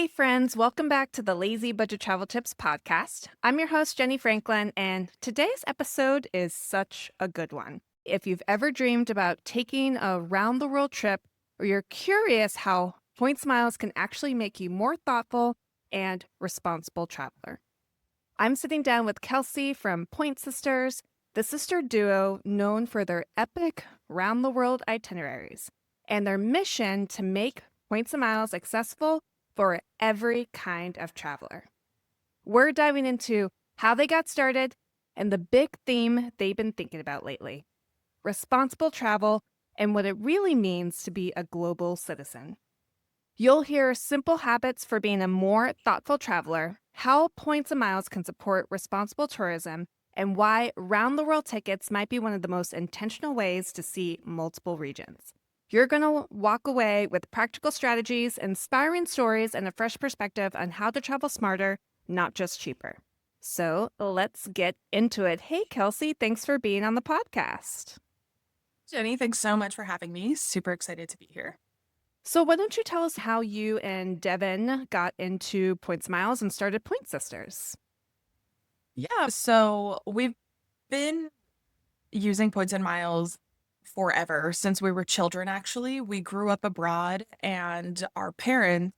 Hey, friends, welcome back to the Lazy Budget Travel Tips podcast. I'm your host, Genni Franklin, and today's episode is such a good one. If you've ever dreamed about taking a round the world trip, or you're curious how points miles can actually make you more thoughtful and responsible traveler, I'm sitting down with Kelsey from Point Sisters, the sister duo known for their epic round the world itineraries and their mission to make points and miles accessible for every kind of traveler. We're diving into how they got started and the big theme they've been thinking about lately: responsible travel and what it really means to be a global citizen. You'll hear simple habits for being a more thoughtful traveler, how points and miles can support responsible tourism, and why round the world tickets might be one of the most intentional ways to see multiple regions. You're going to walk away with practical strategies, inspiring stories, and a fresh perspective on how to travel smarter, not just cheaper. So let's get into it. Hey, Kelsey, thanks for being on the podcast. Genni, thanks so much for having me. Super excited to be here. So why don't you tell us how you and Devan got into Points Miles and started Point Sisters? Yeah, so we've been using points and miles forever since we were children, actually. We grew up abroad, and our parents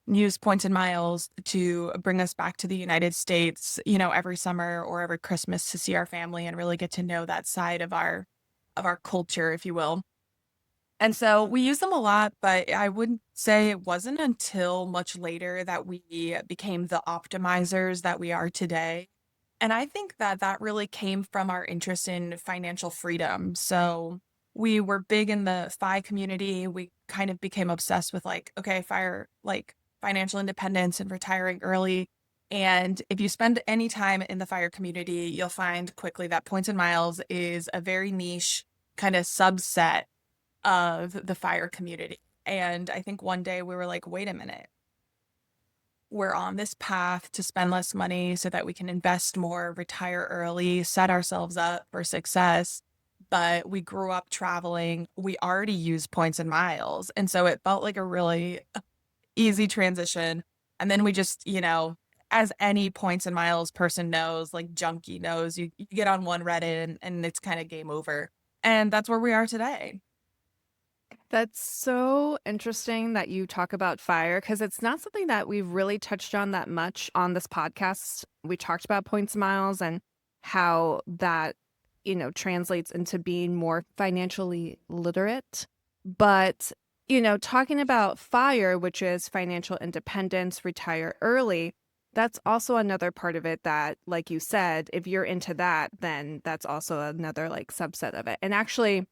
used points and miles to bring us back to the United States, every summer or every Christmas to see our family and really get to know that side of our culture, if you will. And so we use them a lot, but I would say it wasn't until much later that we became the optimizers that we are today. And I think that that really came from our interest in financial freedom. So we were big in the FI community. We kind of became obsessed with okay, fire, financial independence and retiring early. And if you spend any time in the fire community, you'll find quickly that points and miles is a very niche kind of subset of the fire community. And I think one day we were like, wait a minute, we're on this path to spend less money so that we can invest more, retire early, set ourselves up for success. But we grew up traveling. We already use points and miles. And so it felt like a really easy transition. And then we just, as any points and miles person knows, like junkie knows, you get on one Reddit and it's kind of game over. And that's where we are today. That's so interesting that you talk about fire because it's not something that we've really touched on that much on this podcast. We talked about points and miles and how that, translates into being more financially literate. But, talking about fire, which is financial independence, retire early, that's also another part of it that, like you said, if you're into that, then that's also another subset of it. And actually,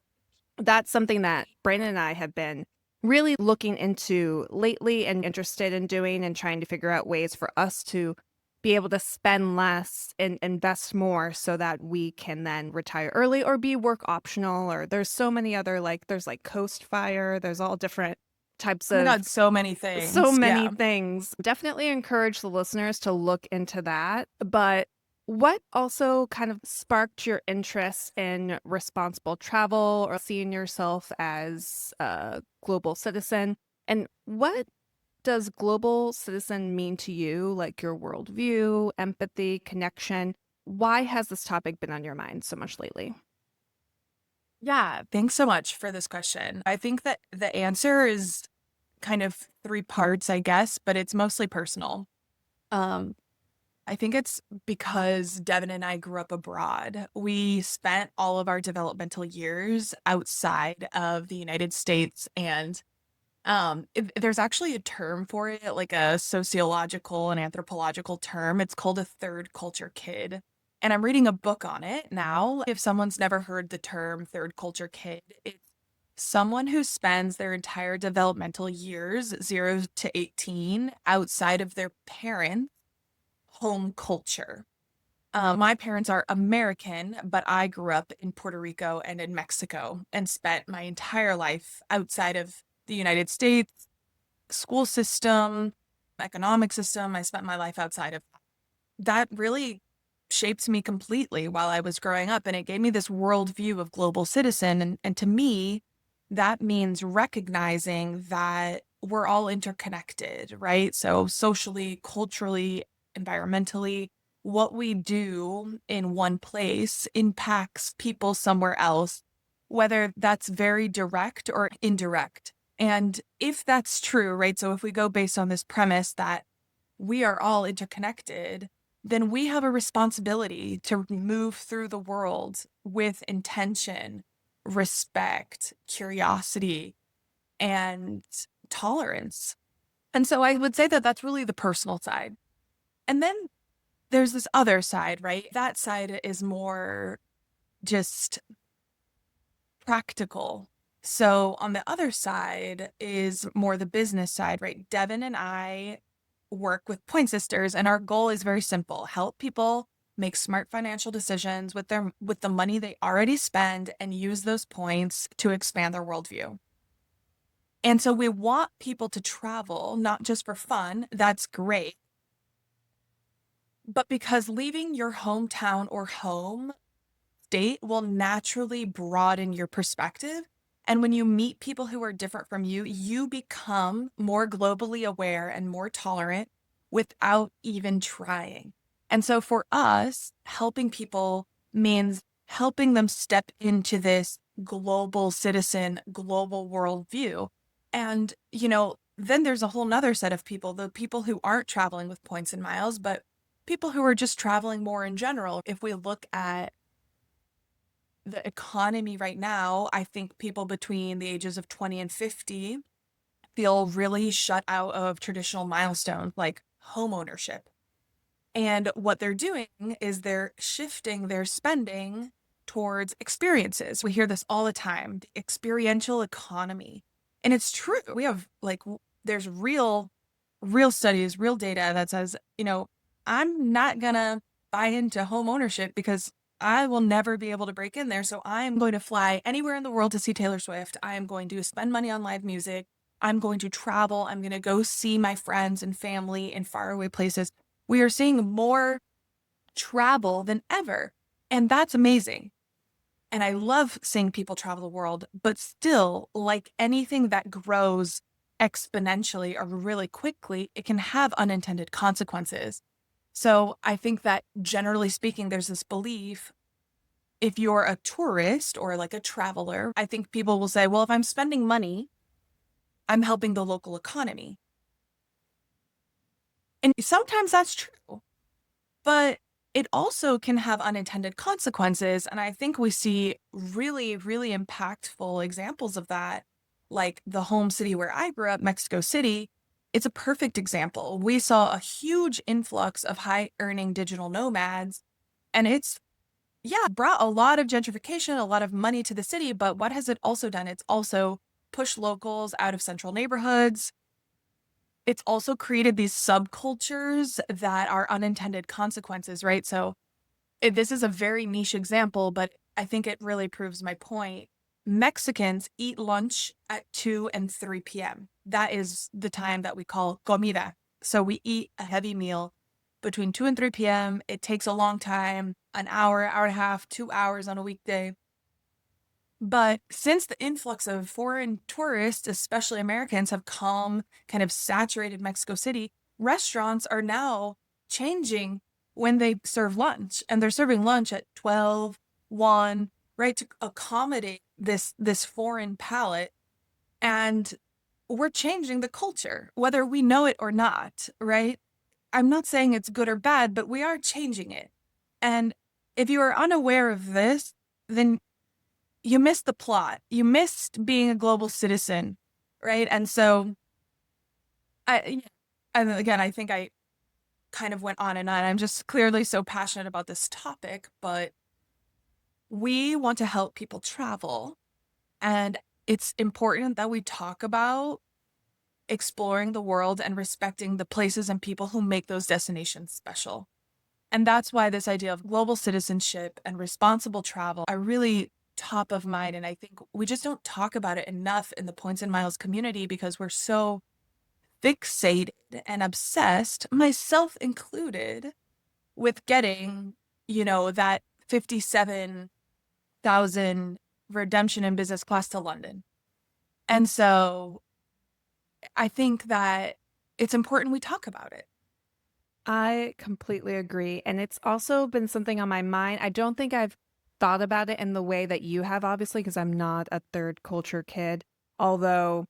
that's something that Brandon and I have been really looking into lately and interested in doing and trying to figure out ways for us to be able to spend less and invest more so that we can then retire early or be work optional. Or there's so many other, there's Coast Fire, there's all different types Oh my of God, so many so things. many Yeah. things. Definitely encourage the listeners to look into that. But what also kind of sparked your interest in responsible travel or seeing yourself as a global citizen? And what does global citizen mean to you, like your worldview, empathy, connection? Why has this topic been on your mind so much lately? Yeah. Thanks so much for this question. I think that the answer is kind of three parts, I guess, but it's mostly personal. Um, I think it's because Devin and I grew up abroad. We spent all of our developmental years outside of the United States, and there's actually a term for it, like a sociological and anthropological term. It's called a third culture kid. And I'm reading a book on it now. If someone's never heard the term third culture kid, it's someone who spends their entire developmental years, 0 to 18, outside of their parents' home culture. My parents are American, but I grew up in Puerto Rico and in Mexico and spent my entire life outside of the United States, school system, economic system. I spent my life outside of that. Really shaped me completely while I was growing up. And it gave me this worldview of global citizen. And to me, that means recognizing that we're all interconnected, right? So socially, culturally, environmentally, what we do in one place impacts people somewhere else, whether that's very direct or indirect. And if that's true, right? So if we go based on this premise that we are all interconnected, then we have a responsibility to move through the world with intention, respect, curiosity, and tolerance. And so I would say that that's really the personal side. And then there's this other side, right? That side is more just practical. So on the other side is more the business side, right? Devin and I work with Point Sisters, and our goal is very simple: help people make smart financial decisions with the money they already spend and use those points to expand their worldview. And so we want people to travel, not just for fun. That's great. But because leaving your hometown or home state will naturally broaden your perspective. And when you meet people who are different from you, you become more globally aware and more tolerant without even trying. And so for us, helping people means helping them step into this global citizen, global worldview. And, then there's a whole nother set of people, the people who aren't traveling with points and miles, but people who are just traveling more in general. If we look at the economy right now, I think people between the ages of 20 and 50 feel really shut out of traditional milestones like home ownership. And what they're doing is they're shifting their spending towards experiences. We hear this all the time, the experiential economy. And it's true. We have there's real studies, real data that says, I'm not gonna buy into home ownership because I will never be able to break in there. So I'm going to fly anywhere in the world to see Taylor Swift. I am going to spend money on live music. I'm going to travel. I'm going to go see my friends and family in faraway places. We are seeing more travel than ever. And that's amazing. And I love seeing people travel the world, but still, like anything that grows exponentially or really quickly, it can have unintended consequences. So I think that generally speaking, there's this belief if you're a tourist or like a traveler, I think people will say, well, if I'm spending money, I'm helping the local economy. And sometimes that's true, but it also can have unintended consequences. And I think we see really, really impactful examples of that, like the home city where I grew up, Mexico City. It's a perfect example. We saw a huge influx of high earning digital nomads, and brought a lot of gentrification, a lot of money to the city. But what has it also done? It's also pushed locals out of central neighborhoods. It's also created these subcultures that are unintended consequences, right? So this is a very niche example, but I think it really proves my point. Mexicans eat lunch at 2 and 3 p.m. That is the time that we call comida. So we eat a heavy meal between 2 and 3 p.m. It takes a long time, an hour, hour and a half, 2 hours on a weekday. But since the influx of foreign tourists, especially Americans, have come kind of saturated Mexico City, restaurants are now changing when they serve lunch. And they're serving lunch at 12, 1, right, to accommodate this foreign palate. And we're changing the culture, whether we know it or not, right? I'm not saying it's good or bad, but we are changing it. And if you are unaware of this, then you missed the plot. You missed being a global citizen, right? And so I and again, I think I kind of went on and on. I'm just clearly so passionate about this topic, but we want to help people travel, and it's important that we talk about exploring the world and respecting the places and people who make those destinations special. And that's why this idea of global citizenship and responsible travel are really top of mind. And I think we just don't talk about it enough in the Points and Miles community because we're so fixated and obsessed, myself included, with getting, that 57,000 redemption in business class to London. And so I think that it's important we talk about it. I completely agree. And it's also been something on my mind. I don't think I've thought about it in the way that you have, obviously, because I'm not a third culture kid. Although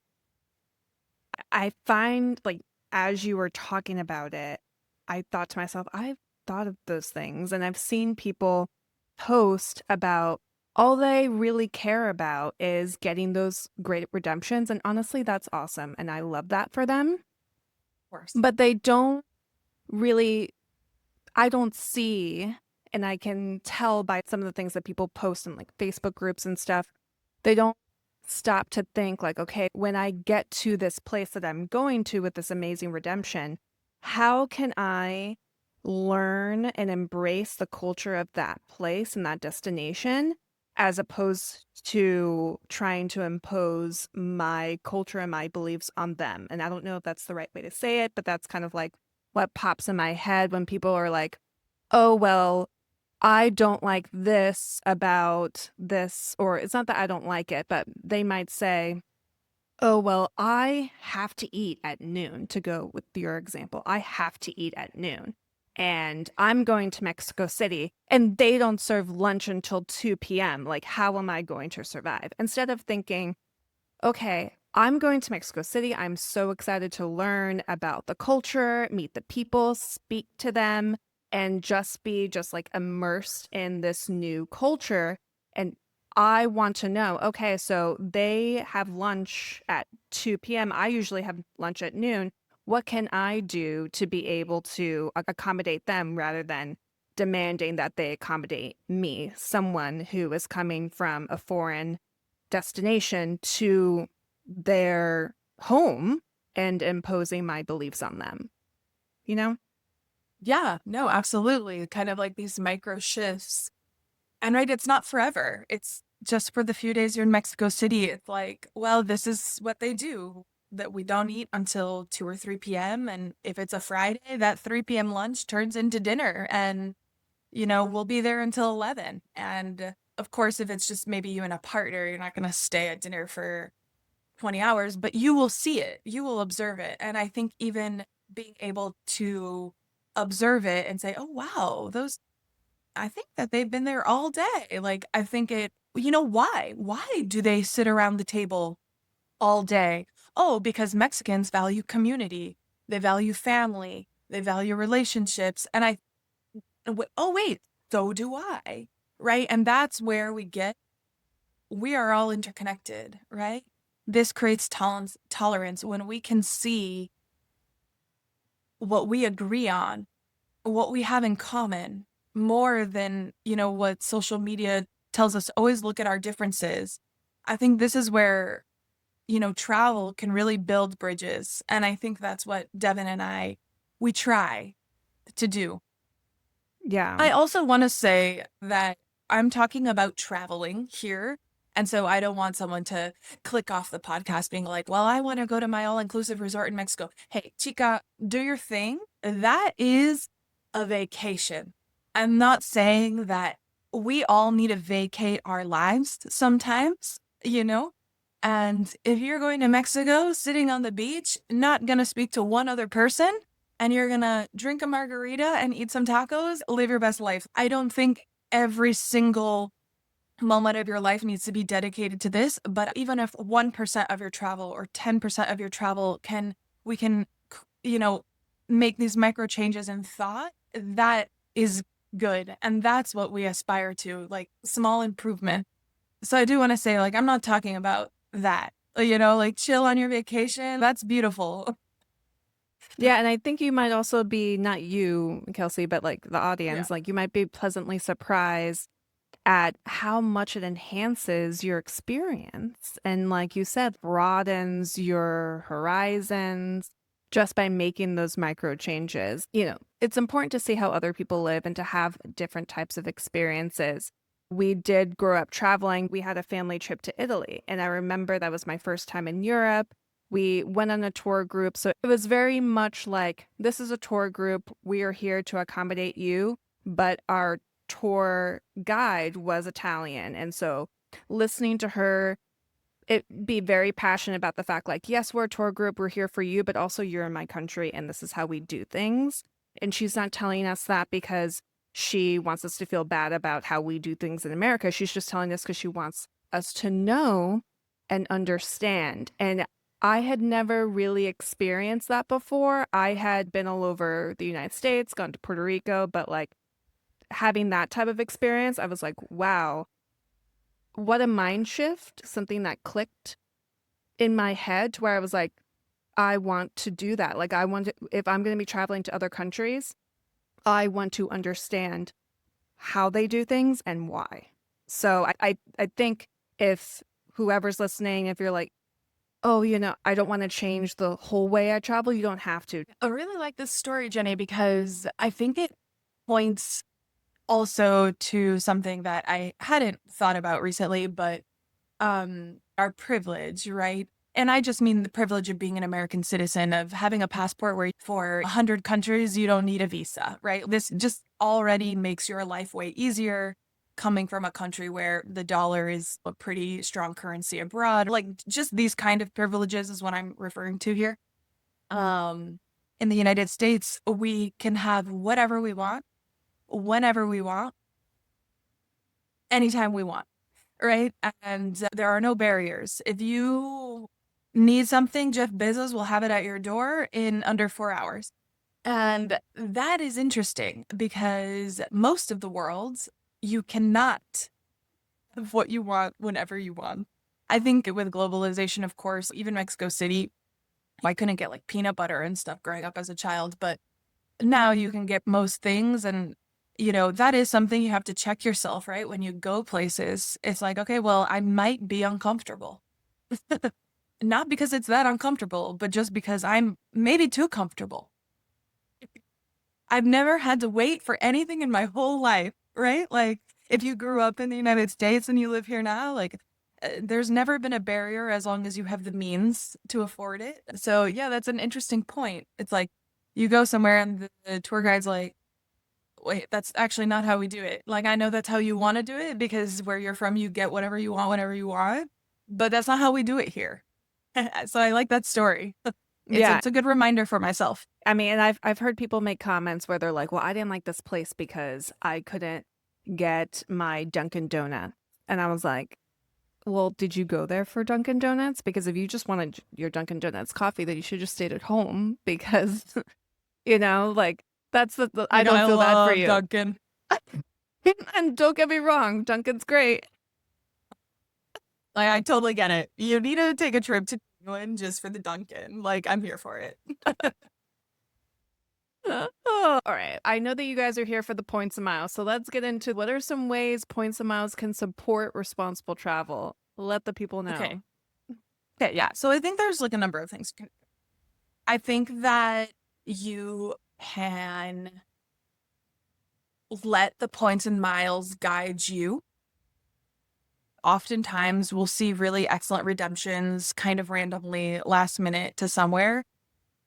I find, like, as you were talking about it, I thought to myself, I've thought of those things. And I've seen people post about all they really care about is getting those great redemptions. And honestly, that's awesome. And I love that for them. Of course. But they don't really I don't see, and I can tell by some of the things that people post in like Facebook groups and stuff, they don't stop to think like, okay, when I get to this place that I'm going to with this amazing redemption, how can I learn and embrace the culture of that place and that destination as opposed to trying to impose my culture and my beliefs on them? And I don't know if that's the right way to say it, but that's kind of like what pops in my head when people are like, oh, well, I don't like this about this, or it's not that I don't like it, but they might say, oh, well, I have to eat at noon, to go with your example. I have to eat at noon. And I'm going to Mexico City and they don't serve lunch until 2 p.m. Like, how am I going to survive? Instead of thinking, okay, I'm going to Mexico City. I'm so excited to learn about the culture, meet the people, speak to them, and just be just like immersed in this new culture. And I want to know, okay, so they have lunch at 2 p.m. I usually have lunch at noon. What can I do to be able to accommodate them rather than demanding that they accommodate me, someone who is coming from a foreign destination to their home and imposing my beliefs on them, you know? Yeah, no, absolutely. Kind of like these micro shifts. And right, it's not forever. It's just for the few days you're in Mexico City. It's like, well, this is what they do, that we don't eat until 2 or 3 p.m. And if it's a Friday, that 3 p.m. lunch turns into dinner. And, we'll be there until 11. And of course, if it's just maybe you and a partner, you're not going to stay at dinner for 20 hours, but you will see it, you will observe it. And I think even being able to observe it and say, oh, wow, I think that they've been there all day. Like, I think why? Why do they sit around the table all day? Oh, because Mexicans value community, they value family, they value relationships. And oh, wait, so do I. Right. And that's where we are all interconnected, right? This creates tolerance when we can see what we agree on, what we have in common, more than, what social media tells us. Always look at our differences. I think this is where, travel can really build bridges. And I think that's what Devin and we try to do. Yeah. I also want to say that I'm talking about traveling here. And so I don't want someone to click off the podcast being like, well, I want to go to my all inclusive resort in Mexico. Hey, chica, do your thing. That is a vacation. I'm not saying that we all need to vacate our lives sometimes, And if you're going to Mexico, sitting on the beach, not going to speak to one other person, and you're gonna drink a margarita and eat some tacos, live your best life. I don't think every single moment of your life needs to be dedicated to this, but even if 1% of your travel or 10% of your travel we can, you know, make these micro changes in thought, that is good. And that's what we aspire to, like small improvement. So I do want to say, like, I'm not talking about that, like chill on your vacation. That's beautiful. Yeah, and I think you might also be, not you, Kelsey, but like the Yeah. audience, like you might be pleasantly surprised at how much it enhances your experience. And like you said, broadens your horizons just by making those micro changes. It's important to see how other people live and to have different types of experiences. We did grow up traveling. We had a family trip to Italy, and I remember that was my first time in Europe. We went on a tour group. So it was very much like, this is a tour group. We are here to accommodate you, but our tour guide was Italian. And so listening to her be very passionate about the fact, like, yes, we're a tour group, we're here for you, but also you're in my country and this is how we do things. And she's not telling us that because she wants us to feel bad about how we do things in America. She's just telling us because she wants us to know and understand. And I had never really experienced that before. I had been all over the United States, gone to Puerto Rico, but like having that type of experience, I was like, wow, what a mind shift, something that clicked in my head to where I was like, I want to do that. Like, I want to, if I'm going to be traveling to other countries, I want to understand how they do things and why. So I think if whoever's listening, if you're like, oh, I don't want to change the whole way I travel, you don't have to. I really like this story, Jenny, because I think it points also to something that I hadn't thought about recently, but our privilege, right? And I just mean the privilege of being an American citizen, of having a passport where for 100 countries you don't need a visa, right? This just already makes your life way easier coming from a country where the dollar is a pretty strong currency abroad. Like just these kind of privileges is what I'm referring to here. Um in the United States, we can have whatever we want, whenever we want, anytime we want. Right? And there are no barriers. If you need something, Jeff Bezos will have it at your door in under 4 hours. And that is interesting because most of the world, you cannot have what you want whenever you want. I think with globalization, of course, even Mexico City, I couldn't get like peanut butter and stuff growing up as a child, but now you can get most things. And that is something you have to check yourself, right? When you go places, it's like, okay, well, I might be uncomfortable. Not because it's that uncomfortable, but just because I'm maybe too comfortable. I've never had to wait for anything in my whole life, right? Like if you grew up in the United States and you live here now, like there's never been a barrier as long as you have the means to afford it. So yeah, that's an interesting point. It's like you go somewhere and the tour guide's like, wait, that's actually not how we do it. Like, I know that's how you want to do it because where you're from, you get whatever you want whenever you want, but that's not how we do it here. So I like that story. Yeah. It's a good reminder for myself. I mean, and I've heard people make comments where they're like, well, I didn't like this place because I couldn't get my Dunkin' Donut. And I was like, well, did you go there for Dunkin' Donuts? Because if you just wanted your Dunkin' Donuts coffee, then you should just stayed at home because, like that's I Like, don't I feel bad for love you. Dunkin'. And don't get me wrong, Dunkin's great. Like, I totally get it. You need to take a trip to England just for the Dunkin'. Like, I'm here for it. Oh, all right. I know that you guys are here for the points and miles. So let's get into what are some ways points and miles can support responsible travel. Let the people know. Okay. Okay, yeah. So I think there's like a number of things. I think that you can let the points and miles guide you. Oftentimes we'll see really excellent redemptions kind of randomly last minute to somewhere.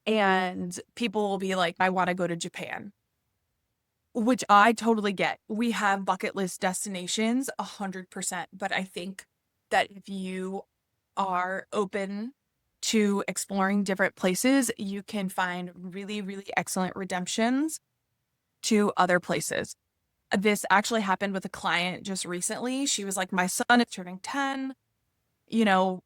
And people will be like, I want to go to Japan, which I totally get. We have bucket list destinations 100%. But I think that if you are open to exploring different places, you can find really, really excellent redemptions to other places. This actually happened with a client just recently. She was like, my son is turning 10. You know,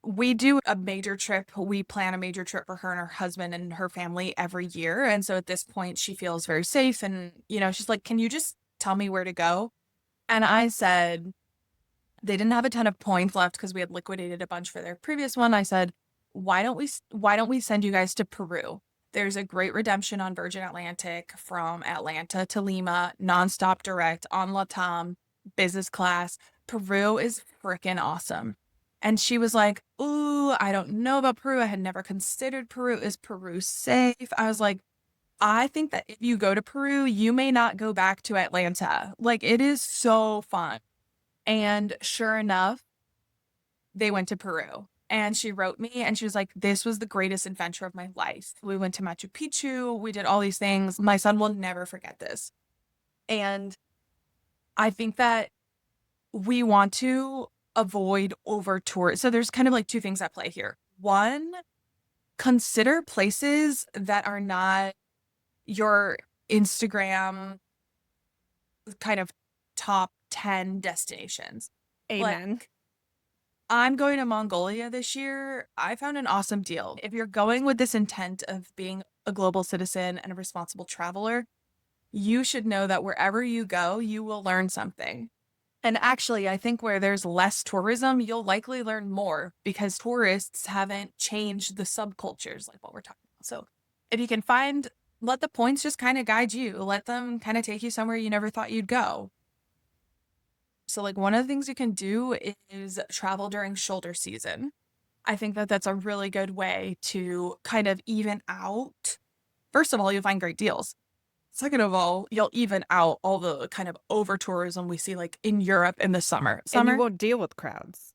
we do a major trip. We plan a major trip for her and her husband and her family every year. And so at this point, she feels very safe. And, she's like, can you just tell me where to go? And I said, they didn't have a ton of points left because we had liquidated a bunch for their previous one. I said, why don't we send you guys to Peru? There's a great redemption on Virgin Atlantic from Atlanta to Lima, nonstop direct on LATAM, business class. Peru is freaking awesome. And she was like, ooh, I don't know about Peru. I had never considered Peru. Is Peru safe? I was like, I think that if you go to Peru, you may not go back to Atlanta. Like, it is so fun. And sure enough, they went to Peru. And she wrote me and she was like, this was the greatest adventure of my life. We went to Machu Picchu. We did all these things. My son will never forget this. And I think that we want to avoid over tour. So there's kind of like two things at play here. One, consider places that are not your Instagram kind of top 10 destinations. Amen. Like, I'm going to Mongolia this year. I found an awesome deal. If you're going with this intent of being a global citizen and a responsible traveler, you should know that wherever you go, you will learn something. And actually, I think where there's less tourism, you'll likely learn more because tourists haven't changed the subcultures like what we're talking about. So if you can let the points just kind of guide you, let them kind of take you somewhere you never thought you'd go. So, like, one of the things you can do is travel during shoulder season. I think that that's a really good way to kind of even out. First of all, you'll find great deals. Second of all, you'll even out all the kind of over tourism we see like in Europe in the summer. And you Summer? won't deal with crowds.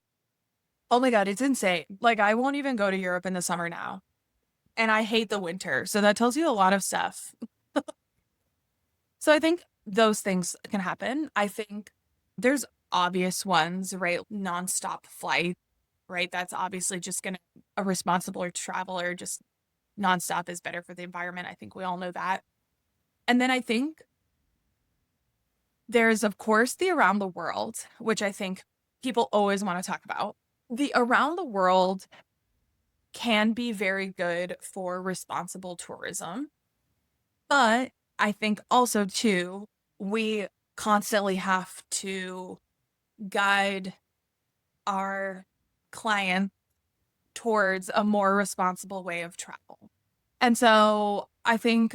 Oh my God, it's insane. Like, I won't even go to Europe in the summer now. And I hate the winter. So that tells you a lot of stuff. So I think those things can happen. I think there's obvious ones, right? Nonstop flight, right? That's obviously just going to, a responsible traveler, just nonstop is better for the environment. I think we all know that. And then I think there's, of course, the around the world, which I think people always want to talk about. The around the world can be very good for responsible tourism. But I think also, too, we constantly have to guide our client towards a more responsible way of travel. And so I think,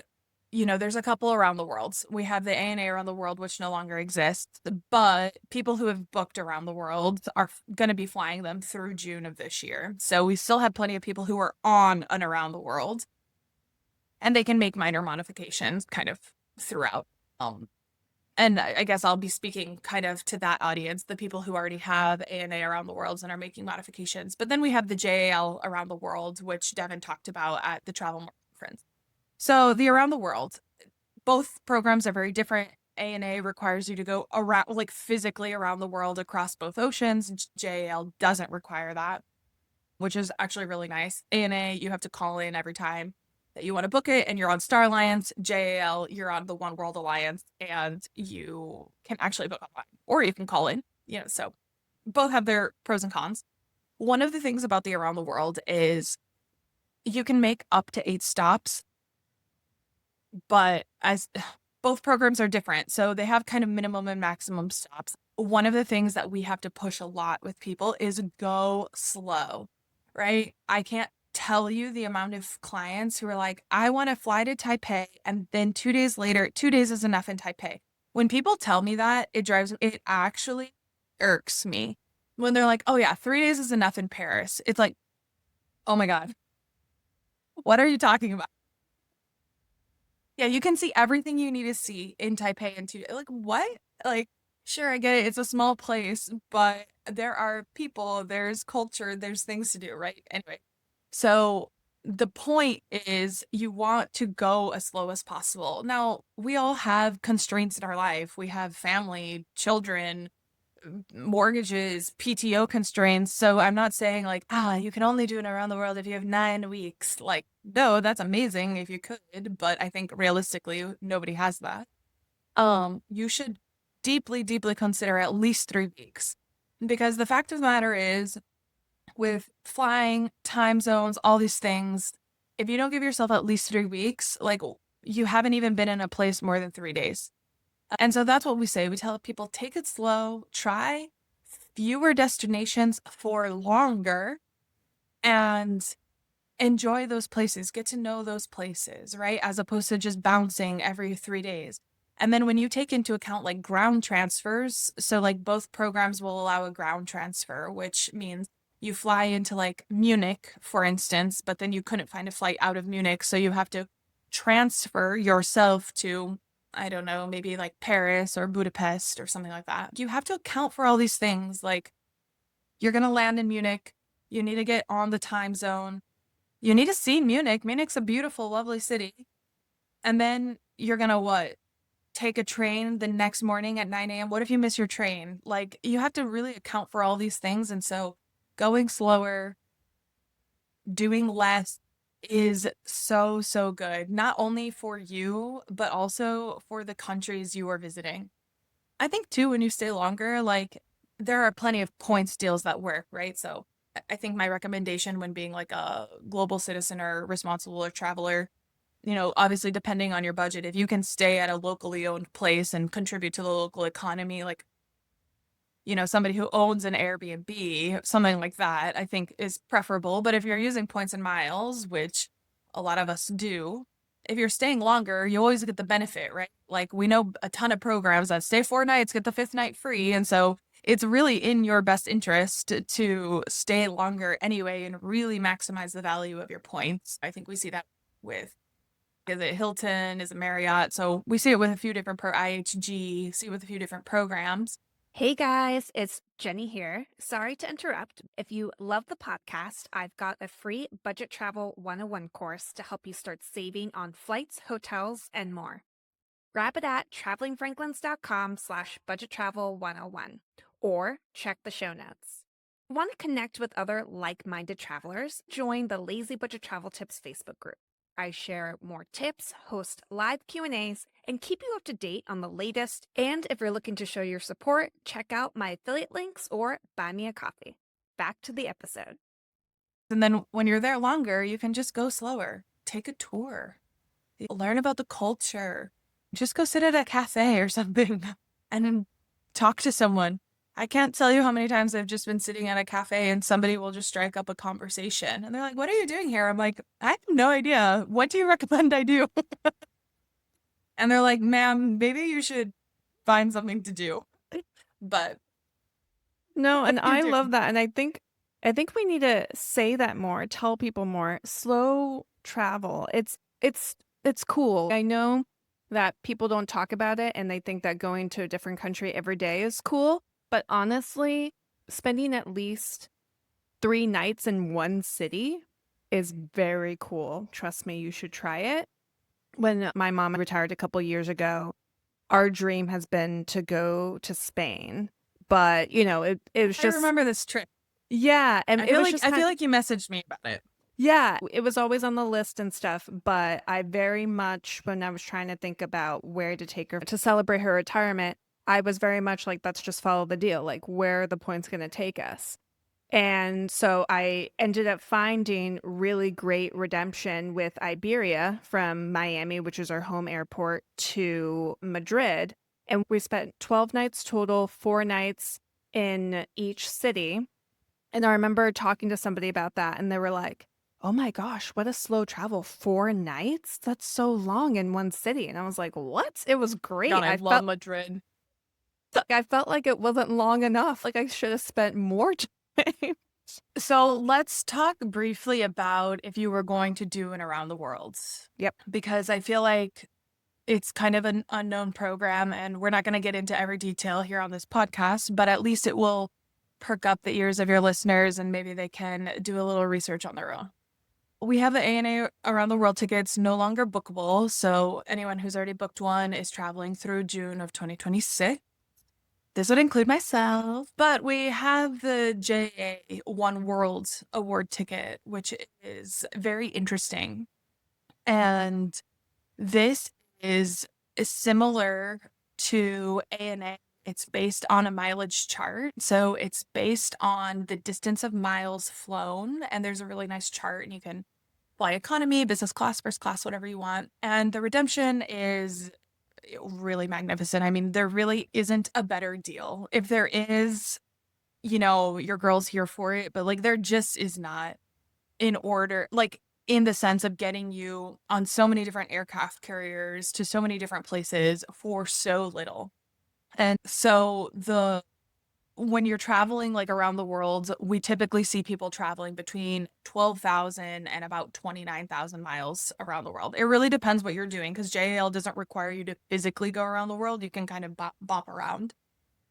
there's a couple around the world. We have the ANA around the world, which no longer exists, but people who have booked around the world are going to be flying them through June of this year. So we still have plenty of people who are on an around the world, and they can make minor modifications kind of throughout. And I guess I'll be speaking kind of to that audience, the people who already have ANA around the world and are making modifications. But then we have the JAL around the world, which Devan talked about at the travel conference. So the around the world, both programs are very different. ANA requires you to go around, like physically around the world across both oceans. JAL doesn't require that, which is actually really nice. ANA, you have to call in every time that you want to book it, and you're on Star Alliance. JAL, you're on the One World Alliance, and you can actually book online, or you can call in. So both have their pros and cons. One of the things about the around the world is you can make up to 8 stops, but as both programs are different, so they have kind of minimum and maximum stops. One of the things that we have to push a lot with people is go slow, right? I can't tell you the amount of clients who are like, I want to fly to Taipei, and then 2 days later, 2 days is enough in Taipei. When people tell me that, it actually irks me. When they're like, oh yeah, 3 days is enough in Paris. It's like, oh my God, what are you talking about? Yeah, you can see everything you need to see in Taipei in 2 days. Like, what? Like, sure, I get it. It's a small place, but there are people, there's culture, there's things to do, right? Anyway, so the point is you want to go as slow as possible. Now, we all have constraints in our life. We have family, children, mortgages, PTO constraints. So I'm not saying like, you can only do it around the world if you have 9 weeks. Like, no, that's amazing if you could, but I think realistically nobody has that. You should deeply, deeply consider at least 3 weeks. Because the fact of the matter is, with flying, time zones, all these things, if you don't give yourself at least 3 weeks, like you haven't even been in a place more than 3 days. And so that's what we say. We tell people, take it slow, try fewer destinations for longer, and enjoy those places, get to know those places, right? As opposed to just bouncing every 3 days. And then when you take into account like ground transfers, so like both programs will allow a ground transfer, which means you fly into like Munich, for instance, but then you couldn't find a flight out of Munich. So you have to transfer yourself to, I don't know, maybe like Paris or Budapest or something like that. You have to account for all these things. Like, you're going to land in Munich. You need to get on the time zone. You need to see Munich. Munich's a beautiful, lovely city. And then you're going to what? take a train the next morning at 9 a.m.? What if you miss your train? Like, you have to really account for all these things. And so going slower, doing less is so, so good, not only for you, but also for the countries you are visiting. I think too, when you stay longer, like there are plenty of points deals that work, right? So I think my recommendation when being like a global citizen or responsible or traveler, obviously depending on your budget, if you can stay at a locally owned place and contribute to the local economy, like, somebody who owns an Airbnb, something like that, I think is preferable. But if you're using points and miles, which a lot of us do, if you're staying longer, you always get the benefit, right? Like we know a ton of programs that stay 4 nights, get the fifth night free. And so it's really in your best interest to stay longer anyway and really maximize the value of your points. I think we see that with, is it Hilton, is it Marriott? So we see it with a few different IHG, see it with a few different programs. Hey guys, it's Genni here. Sorry to interrupt. If you love the podcast, I've got a free budget travel 101 course to help you start saving on flights, hotels, and more. Grab it at travelingfranklins.com/budget travel 101 or check the show notes. Want to connect with other like-minded travelers? Join the Lazy Budget Travel Tips Facebook group. I share more tips, host live Q&As, and keep you up to date on the latest. And if you're looking to show your support, check out my affiliate links or buy me a coffee. Back to the episode. And then when you're there longer, you can just go slower. Take a tour. Learn about the culture. Just go sit at a cafe or something and then talk to someone. I can't tell you how many times I've just been sitting at a cafe and somebody will just strike up a conversation. And they're like, "What are you doing here?" I'm like, "I have no idea. What do you recommend I do?" And they're like, "Ma'am, maybe you should find something to do." But No, what and are you I doing? love that. And I think we need to say that more, tell people more. Slow travel. It's cool. I know that people don't talk about it and they think that going to a different country every day is cool, but honestly, spending at least 3 nights in one city is very cool. Trust me, you should try it. When my mom retired a couple years ago, our dream has been to go to Spain, but, it was I just remember this trip. yeah, and I it feel was like just I kind feel like you messaged me about it. yeah, it was always on the list and stuff, but I very much, when I was trying to think about where to take her to celebrate her retirement, I was very much like, let's just follow the deal. Like, where are the points going to take us? And so I ended up finding really great redemption with Iberia from Miami, which is our home airport, to Madrid. And we spent 12 nights total, 4 nights in each city. And I remember talking to somebody about that, and they were like, oh my gosh, what a slow travel. 4 nights? That's so long in one city. And I was like, what? It was great. God, I love Madrid. I felt like it wasn't long enough. Like I should have spent more time. So let's talk briefly about if you were going to do an around the world, Yep. because I feel like it's kind of an unknown program and we're not going to get into every detail here on this podcast, but at least it will perk up the ears of your listeners and maybe they can do a little research on their own. We have the ANA around the world tickets no longer bookable. So anyone who's already booked one is traveling through June of 2026. This would include myself, but we have the JA OneWorld Award ticket, which is very interesting. And this is similar to ANA. It's based on a mileage chart. So it's based on the distance of miles flown. And there's a really nice chart, and you can fly economy, business class, first class, whatever you want. And the redemption is really magnificent. I mean, there really isn't a better deal. If there is, your girl's here for it, but like there just is not, in order, like in the sense of getting you on so many different aircraft carriers to so many different places for so little. And so when you're traveling like around the world, we typically see people traveling between 12,000 and about 29,000 miles around the world. It really depends what you're doing because JAL doesn't require you to physically go around the world. You can kind of bop around.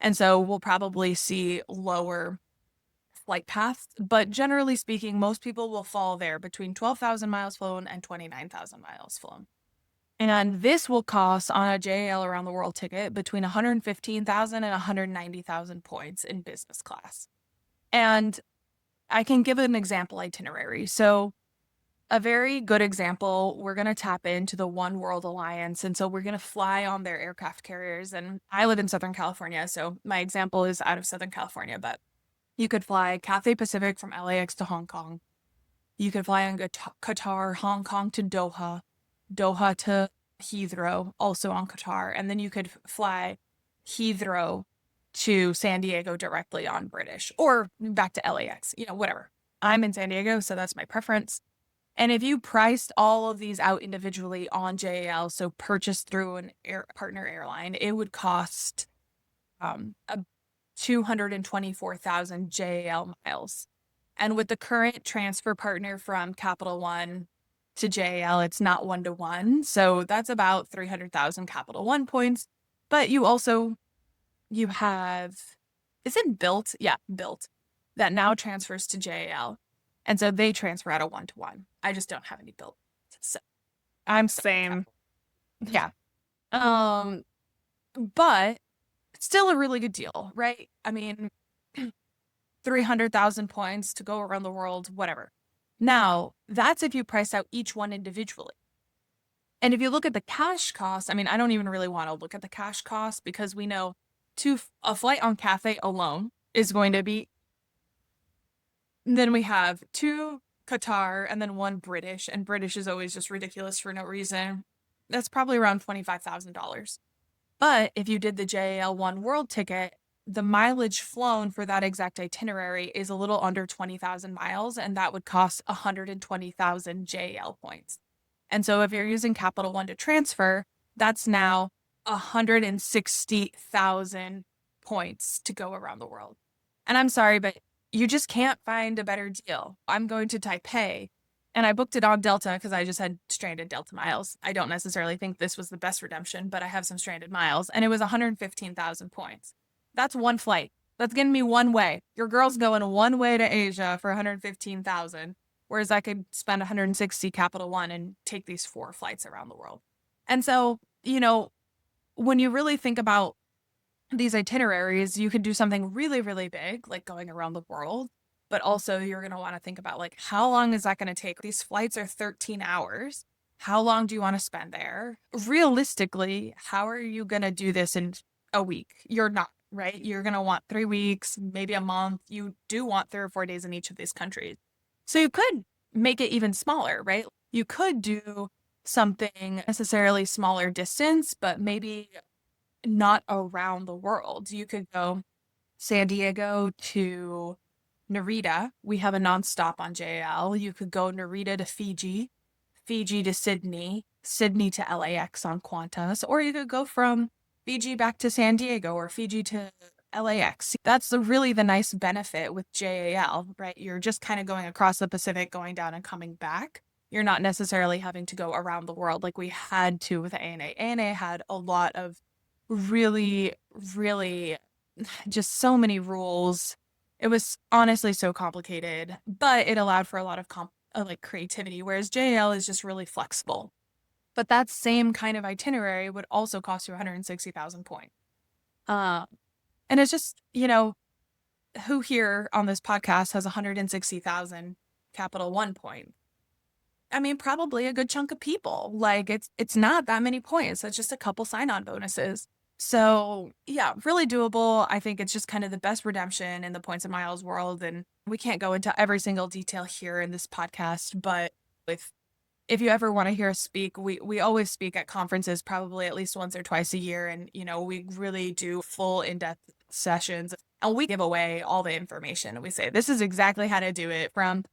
And so we'll probably see lower flight paths, but generally speaking, most people will fall there between 12,000 miles flown and 29,000 miles flown. And this will cost on a JAL around the world ticket between 115,000 and 190,000 points in business class. And I can give an example itinerary. So a very good example, we're going to tap into the One World Alliance. And so we're going to fly on their aircraft carriers. And I live in Southern California. So my example is out of Southern California, but you could fly Cathay Pacific from LAX to Hong Kong. You could fly on Qatar, Hong Kong to Doha, Doha to Heathrow, also on Qatar. And then you could fly Heathrow to San Diego directly on British or back to LAX, whatever. I'm in San Diego, so that's my preference. And if you priced all of these out individually on JAL, so purchased through an partner airline, it would cost a 224,000 JAL miles. And with the current transfer partner from Capital One to JAL, it's not 1-to-1. So that's about 300,000 Capital One points. But you have, is it Built? Yeah, Built, that now transfers to JAL. And so they transfer at a 1-to-1. I just don't have any Built. So I'm stuck with Same. Capital. Yeah. But still a really good deal, right? I mean, 300,000 points to go around the world, whatever. Now, that's if you price out each one individually. And if you look at the cash cost, I mean, I don't even really want to look at the cash cost because we know a flight on Cathay alone is going to be, then we have 2 Qatar and then 1 British, and British is always just ridiculous for no reason. That's probably around $25,000. But if you did the JAL OneWorld ticket, the mileage flown for that exact itinerary is a little under 20,000 miles, and that would cost 120,000 JAL points. And so if you're using Capital One to transfer, that's now 160,000 points to go around the world. And I'm sorry, but you just can't find a better deal. I'm going to Taipei, and I booked it on Delta because I just had stranded Delta miles. I don't necessarily think this was the best redemption, but I have some stranded miles, and it was 115,000 points. That's one flight. That's getting me one way. Your girl's going one way to Asia for 115,000, whereas I could spend 160 Capital One and take these 4 flights around the world. And so, when you really think about these itineraries, you could do something really, really big, like going around the world. But also you're going to want to think about like, how long is that going to take? These flights are 13 hours. How long do you want to spend there? Realistically, how are you going to do this in a week? You're not, right? You're going to want 3 weeks, maybe a month. You do want 3 or 4 days in each of these countries. So you could make it even smaller, right? You could do something necessarily smaller distance, but maybe not around the world. You could go San Diego to Narita. We have a nonstop on JL. You could go Narita to Fiji, Fiji to Sydney, Sydney to LAX on Qantas, or you could go from Fiji back to San Diego or Fiji to LAX. That's really the nice benefit with JAL, right? You're just kind of going across the Pacific, going down and coming back. You're not necessarily having to go around the world like we had to with ANA. ANA had a lot of really, really just so many rules. It was honestly so complicated, but it allowed for a lot of like creativity, whereas JL is just really flexible. But that same kind of itinerary would also cost you 160,000 points. And it's just, who here on this podcast has 160,000 Capital One point? I mean, probably a good chunk of people. Like it's not that many points. It's just a couple sign-on bonuses. So yeah, really doable. I think it's just kind of the best redemption in the points and miles world. And we can't go into every single detail here in this podcast, but if you ever want to hear us speak, we always speak at conferences probably at least once or twice a year. And, we really do full in-depth sessions and we give away all the information. And we say, this is exactly how to do it from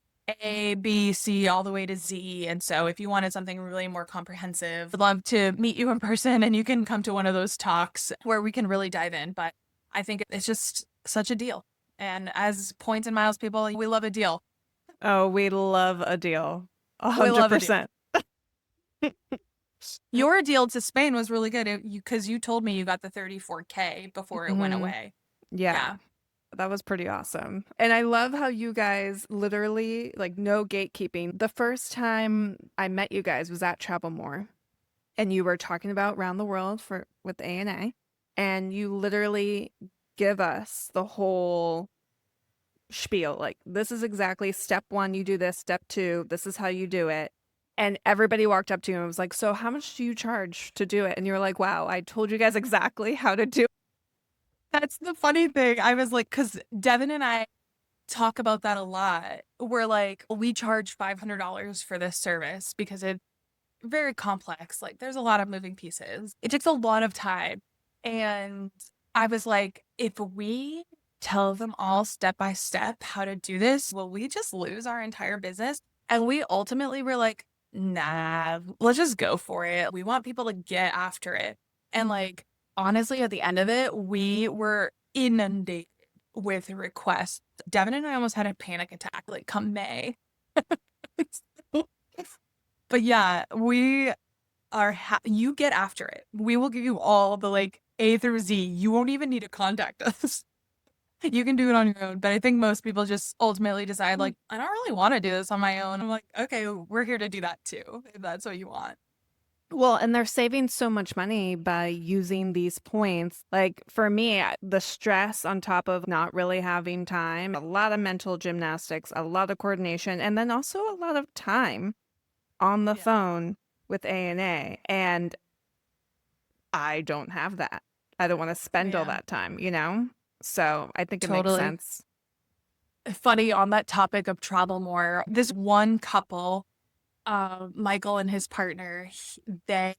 A, B, C, all the way to Z. And so if you wanted something really more comprehensive, I'd love to meet you in person and you can come to one of those talks where we can really dive in. But I think it's just such a deal. And as points and miles people, we love a deal. Oh, we love a deal. We love a deal. 100%. Your deal to Spain was really good because you told me you got the 34K before it went away. Yeah. That was pretty awesome. And I love how you guys literally, like, no gatekeeping. The first time I met you guys was at Travel More. and you were talking about round the world for with ANA, and you literally give us the whole spiel. Like, this is exactly step one, you do this, step two, this is how you do it. And everybody walked up to you and was like, so how much do you charge to do it? And you were like, wow, I told you guys exactly how to do it. That's the funny thing. I was like, because Devin and I talk about that a lot. We're like, we charge $500 for this service because it's very complex. Like, there's a lot of moving pieces. It takes a lot of time. And I was like, if we tell them all step by step how to do this, will we just lose our entire business? And we ultimately were like, nah, let's just go for it. We want people to get after it. And like, honestly, at the end of it, we were inundated with requests. Devin and I almost had a panic attack like come May. But yeah, we are you get after it. We will give you all the like A through Z. You won't even need to contact us. You can do it on your own. But I think most people just ultimately decide like, I don't really want to do this on my own. I'm like, okay, we're here to do that too, if that's what you want. Well, and they're saving so much money by using these points. Like for me, the stress on top of not really having time, a lot of mental gymnastics, a lot of coordination, and then also a lot of time on the Yeah, phone with ANA. And I don't have that. I don't want to spend all yeah, that time, you know? So I think it makes totally. sense. Funny on that topic of travel more, this one couple, Michael and his partner, they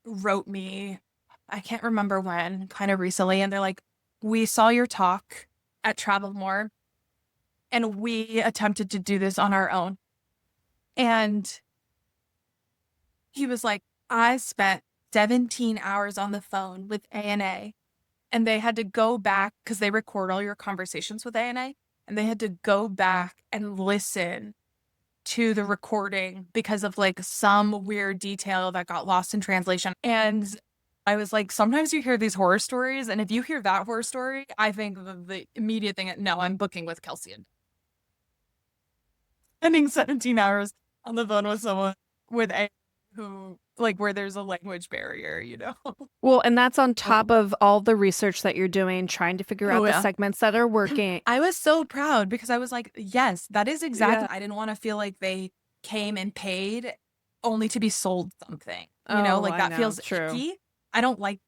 wrote me, I can't remember when, kind of recently, and they're like, we saw your talk at Travel More, and we attempted to do this on our own. And he was like, I spent 17 hours on the phone with ANA, and they had to go back because they record all your conversations with ANA, and they had to go back and listen to the recording because of like some weird detail that got lost in translation. And I was like, sometimes you hear these horror stories, and if you hear that horror story, I think the immediate thing, no, I'm booking with Kelsey and spending 17 hours on the phone with someone with a who like where there's a language barrier, you know? Well, and that's on Oh, top of all the research that you're doing, trying to figure oh out the yeah. segments that are working. I was so proud because I was like, yes, that is exactly. Yeah. I didn't want to feel like they came and paid only to be sold something, you know, Oh, like I that know. feels True. icky. I don't like.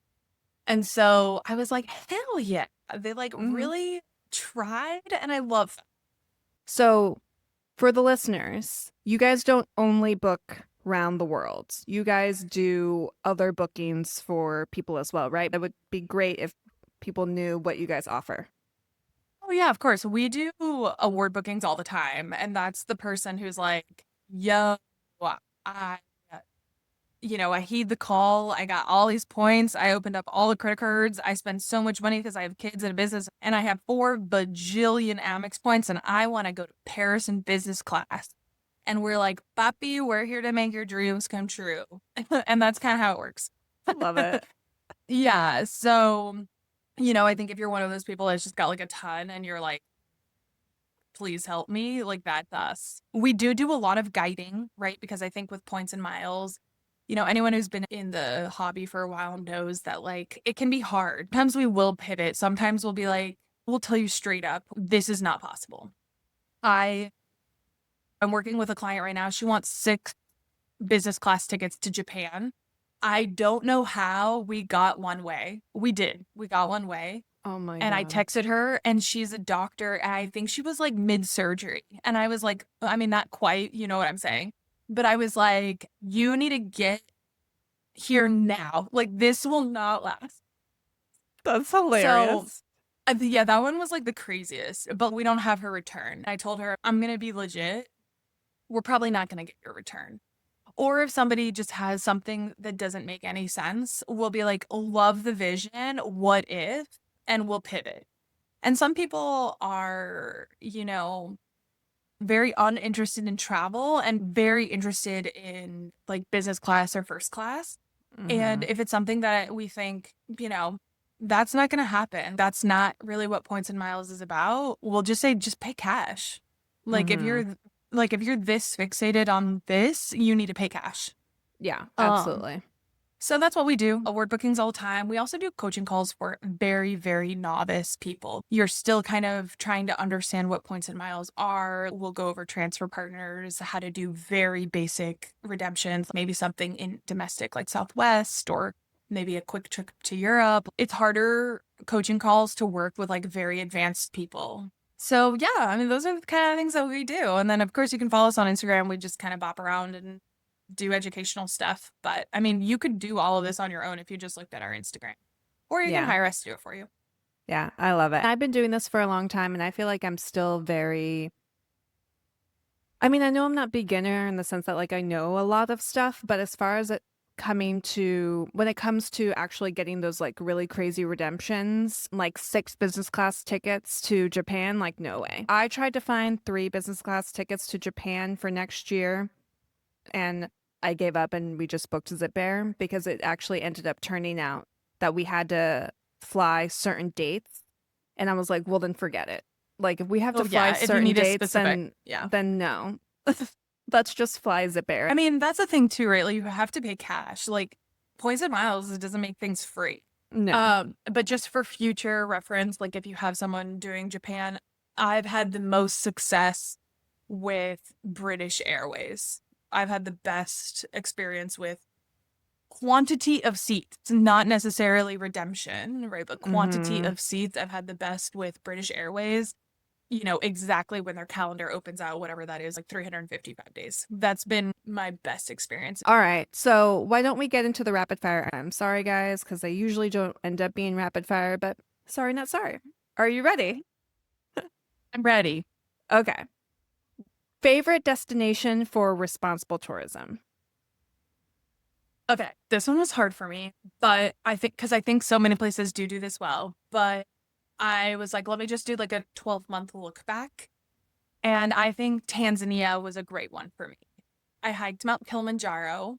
And so I was like, hell yeah. They like Hmm. really tried and I love them. So, for the listeners, you guys don't only book round the world. You guys do other bookings for people as well, right? It would be great if people knew what you guys offer. Oh yeah, of course. We do award bookings all the time. And that's the person who's like, yo, I I heed the call. I got all these points. I opened up all the credit cards. I spend so much money because I have kids and a business, and I have 4 bajillion Amex points, and I want to go to Paris in business class. And we're like, Papi, we're here to make your dreams come true. And that's kind of how it works. Love it. Yeah. So, I think if you're one of those people that's just got like a ton and you're like, please help me, like that's us. We do a lot of guiding, right? Because I think with points and miles, anyone who's been in the hobby for a while knows that like it can be hard. Sometimes we will pivot. Sometimes we'll be like, we'll tell you straight up, this is not possible. I am working with a client right now. She wants 6 business class tickets to Japan. I don't know how we got one way. We did. We got one way. Oh my And I God. texted her and she's a doctor and I think she was like mid-surgery. And I was like, I mean, not quite, you know what I'm saying? But I was like, you need to get here now. Like this will not last. That's So, hilarious. yeah, that one was like the craziest, but we don't have her return. I told her, I'm going to be legit. We're probably not going to get your return. Or if somebody just has something that doesn't make any sense, we'll be like, love the vision. What if? And we'll pivot. And some people are, very uninterested in travel and very interested in like business class or first class. And Hmm. if it's something that we think, that's not going to happen, that's not really what points and miles is about, we'll just say, just pay cash. Like Hmm. if you're this fixated on this, you need to pay cash. Yeah, Um, absolutely. So that's what we do. Award bookings all the time. We also do coaching calls for very, very novice people. You're still kind of trying to understand what points and miles are. We'll go over transfer partners, how to do very basic redemptions, maybe something in domestic like Southwest or maybe a quick trip to Europe. It's harder coaching calls to work with like very advanced people. So yeah, I mean, those are the kind of things that we do. And then of course you can follow us on Instagram. We just kind of bop around and do educational stuff. But I mean, you could do all of this on your own if you just looked at our Instagram, or you can Yeah. hire us to do it for you. Yeah, I love it. I've been doing this for a long time and I feel like I'm still very I mean, I know I'm not beginner in the sense that like I know a lot of stuff, but as far as it coming to when it comes to actually getting those like really crazy redemptions, like 6 business class tickets to Japan, like no way. I tried to find 3 business class tickets to Japan for next year and I gave up and we just booked Zip Air because it actually ended up turning out that we had to fly certain dates. And I was like, well, then forget it. Like, if we have to Oh fly yeah, if you certain need a dates, specific, yeah. then no. Let's just fly Zip Air. I mean, that's the thing too, right? Like you have to pay cash. Like points and miles, it doesn't make things free. No. But just for future reference, like if you have someone doing Japan, I've had the most success with British Airways. I've had the best experience with quantity of seats, not necessarily redemption, right? But quantity Hmm. of seats, I've had the best with British Airways, you know, exactly when their calendar opens out, whatever that is, like 355 days. That's been my best experience. All right. So why don't we get into the rapid fire? I'm sorry, guys, because they usually don't end up being rapid fire, but sorry, not sorry. Are you ready? I'm ready. Okay. Favorite destination for responsible tourism? Okay, this one was hard for me, but I think because I think so many places do this well, but I was like, let me just do like a 12-month look back. And I think Tanzania was a great one for me. I hiked Mount Kilimanjaro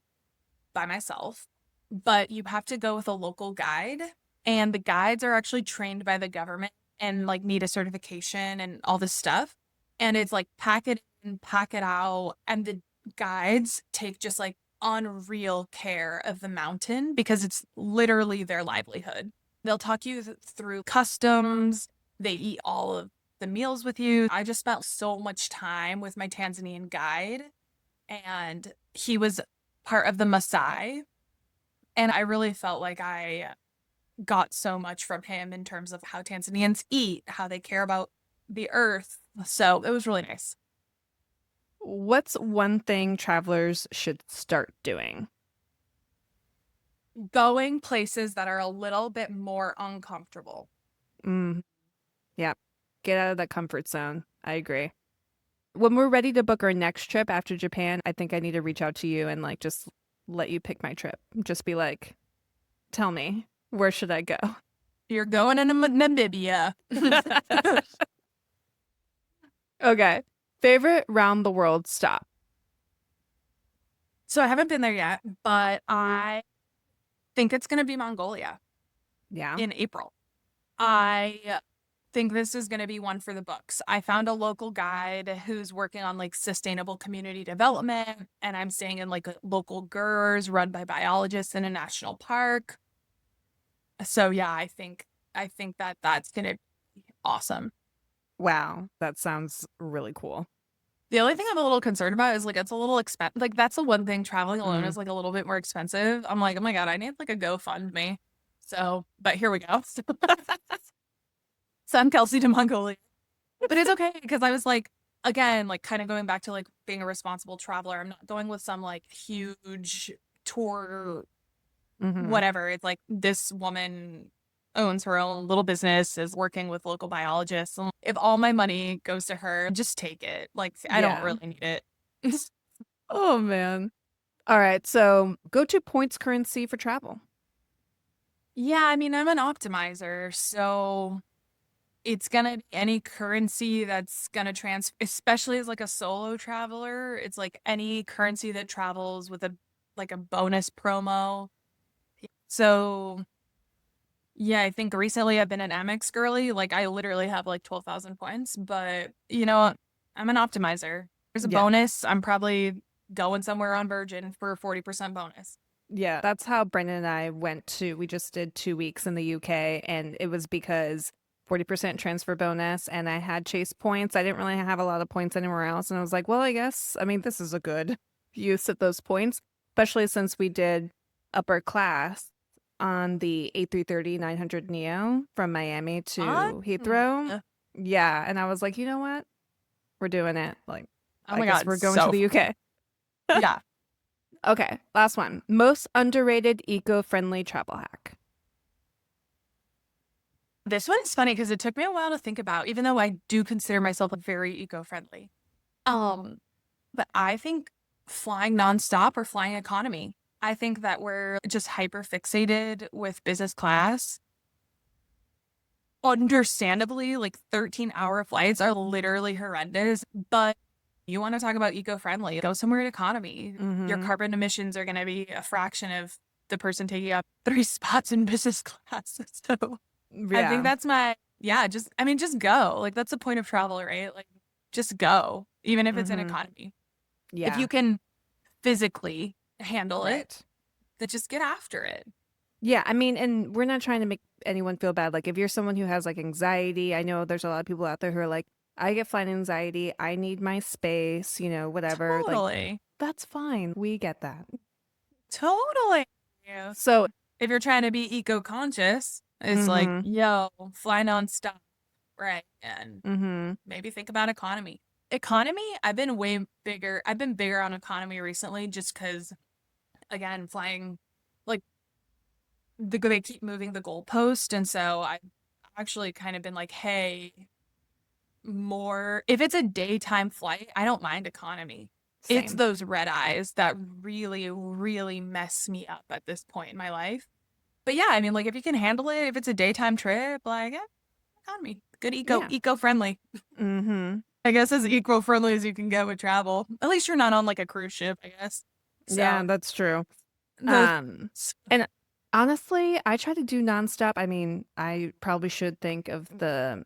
by myself, but you have to go with a local guide. And the guides are actually trained by the government and like need a certification and all this stuff. And it's like pack it in, pack it out. And the guides take just like unreal care of the mountain because it's literally their livelihood. They'll talk you through customs. They eat all of the meals with you. I just spent so much time with my Tanzanian guide, and he was part of the Maasai. And I really felt like I got so much from him in terms of how Tanzanians eat, how they care about the earth. So it was really nice. What's one thing travelers should start doing? Going places that are a little bit more uncomfortable. Mm, yeah. Get out of that comfort zone. I agree. When we're ready to book our next trip after Japan, I think I need to reach out to you and like just let you pick my trip. Just be like, tell me, where should I go? You're going to Namibia. Okay. Favorite round the world stop? So I haven't been there yet, but I think it's going to be Mongolia Yeah. in April. I think this is going to be one for the books. I found a local guide who's working on like sustainable community development, and I'm staying in like a local GERS run by biologists in a national park. So yeah, I think that that's going to be awesome. Wow. That sounds really cool. The only thing I'm a little concerned about is like it's a little expensive. Like that's the one thing traveling alone Mm. is like a little bit more expensive. I'm like, oh my God, I need like a GoFundMe. So, but here we go. Send Kelsey to Mongolia. But it's okay because I was like, again, like kind of going back to like being a responsible traveler. I'm not going with some like huge tour, Hmm. whatever. It's like this woman owns her own little business, is working with local biologists. And if all my money goes to her, just take it. Like, I don't Yeah. really need it. Oh, man. All right. So go to points currency for travel. Yeah, I mean, I'm an optimizer, so it's gonna be any currency that's gonna especially as like a solo traveler. It's like any currency that travels with a like a bonus promo. So yeah, I think recently I've been an Amex girly. Like I literally have like 12,000 points, but you know, I'm an optimizer. There's a Yeah. bonus. I'm probably going somewhere on Virgin for a 40% bonus. Yeah, that's how Brendan and I we just did 2 weeks in the UK, and it was because 40% transfer bonus, and I had Chase points. I didn't really have a lot of points anywhere else. And I was like, well, I mean, this is a good use of those points, especially since we did upper class on the A330-900 Neo from Miami Fun. to Heathrow. Yeah. And I was like, you know what? We're doing it. Like, Oh I my guess God, we're going to so the fun. UK. Yeah. Okay, last one. Most underrated eco-friendly travel hack. This one's funny because it took me a while to think about, even though I do consider myself like very eco-friendly. Um, but I think flying nonstop or flying economy. I think that we're just hyper fixated with business class. Understandably, like 13-hour flights are literally horrendous, but you want to talk about eco-friendly, go somewhere in economy. Your Mm-hmm. carbon emissions are going to be a fraction of the person taking up 3 spots in business class. So I think Yeah. that's yeah, just go. Like, that's the point of travel, right? Like, just go, even if it's in Mm-hmm. economy. If Yeah. you can physically handle it, Right. then just get after it. Yeah, I mean, and we're not trying to make anyone feel bad. Like, if you're someone who has like anxiety, I know there's a lot of people out there who are like, I get flight anxiety. I need my space, whatever. Like, Totally. that's fine. We get that. Totally. Yeah. So, If you're trying to be eco-conscious, it's like, mm-hmm. yo, fly nonstop, right? And Mm-hmm. maybe think about economy. Economy, I've been bigger on economy recently just because, again, flying, like, they keep moving the goalpost. And so I've actually kind of been like, hey, if it's a daytime flight, I don't mind economy. It's Same. those red eyes that really, really mess me up at this point in my life. But yeah, I mean, like, if you can handle it, if it's a daytime trip, like, yeah, economy, good Yeah. eco-friendly. Mm-hmm. I guess as eco-friendly as you can get with travel. At least you're not on like a cruise ship, I guess. Yeah, So that's true. those, Um, and honestly, I try to do nonstop. I mean, I probably should think of about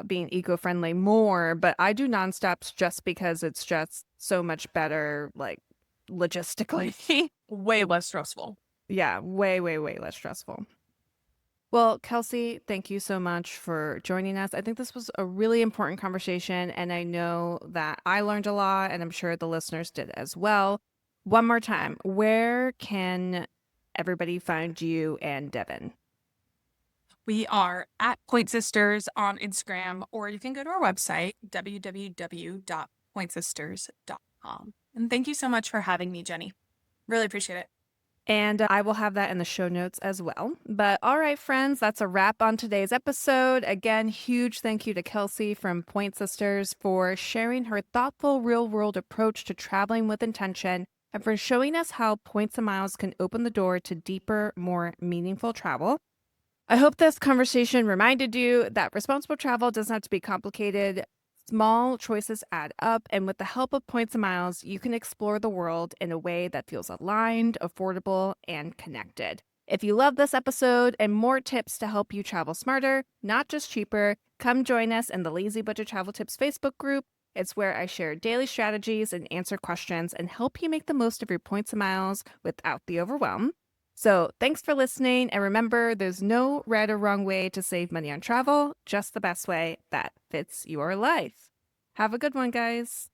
being eco-friendly more, but I do nonstops just because it's just so much better, like logistically. way less stressful. Yeah, way, way, way less stressful. Well, Kelsey, thank you so much for joining us. I think this was a really important conversation, and I know that I learned a lot, and I'm sure the listeners did as well. One more time, where can everybody find you and Devin? We are at Point Sisters on Instagram, or you can go to our website, www.pointsisters.com. And thank you so much for having me, Jenny. Really appreciate it. And I will have that in the show notes as well. But all right, friends, that's a wrap on today's episode. Again, huge thank you to Kelsey from Point Sisters for sharing her thoughtful, real world approach to traveling with intention and for showing us how points and miles can open the door to deeper, more meaningful travel. I hope this conversation reminded you that responsible travel doesn't have to be complicated. Small choices add up, and with the help of points and miles, you can explore the world in a way that feels aligned, affordable, and connected. If you love this episode and more tips to help you travel smarter, not just cheaper, come join us in the Lazy Budget Travel Tips Facebook group. It's where I share daily strategies and answer questions and help you make the most of your points and miles without the overwhelm. So, thanks for listening. And remember, there's no right or wrong way to save money on travel, just the best way that fits your life. Have a good one, guys.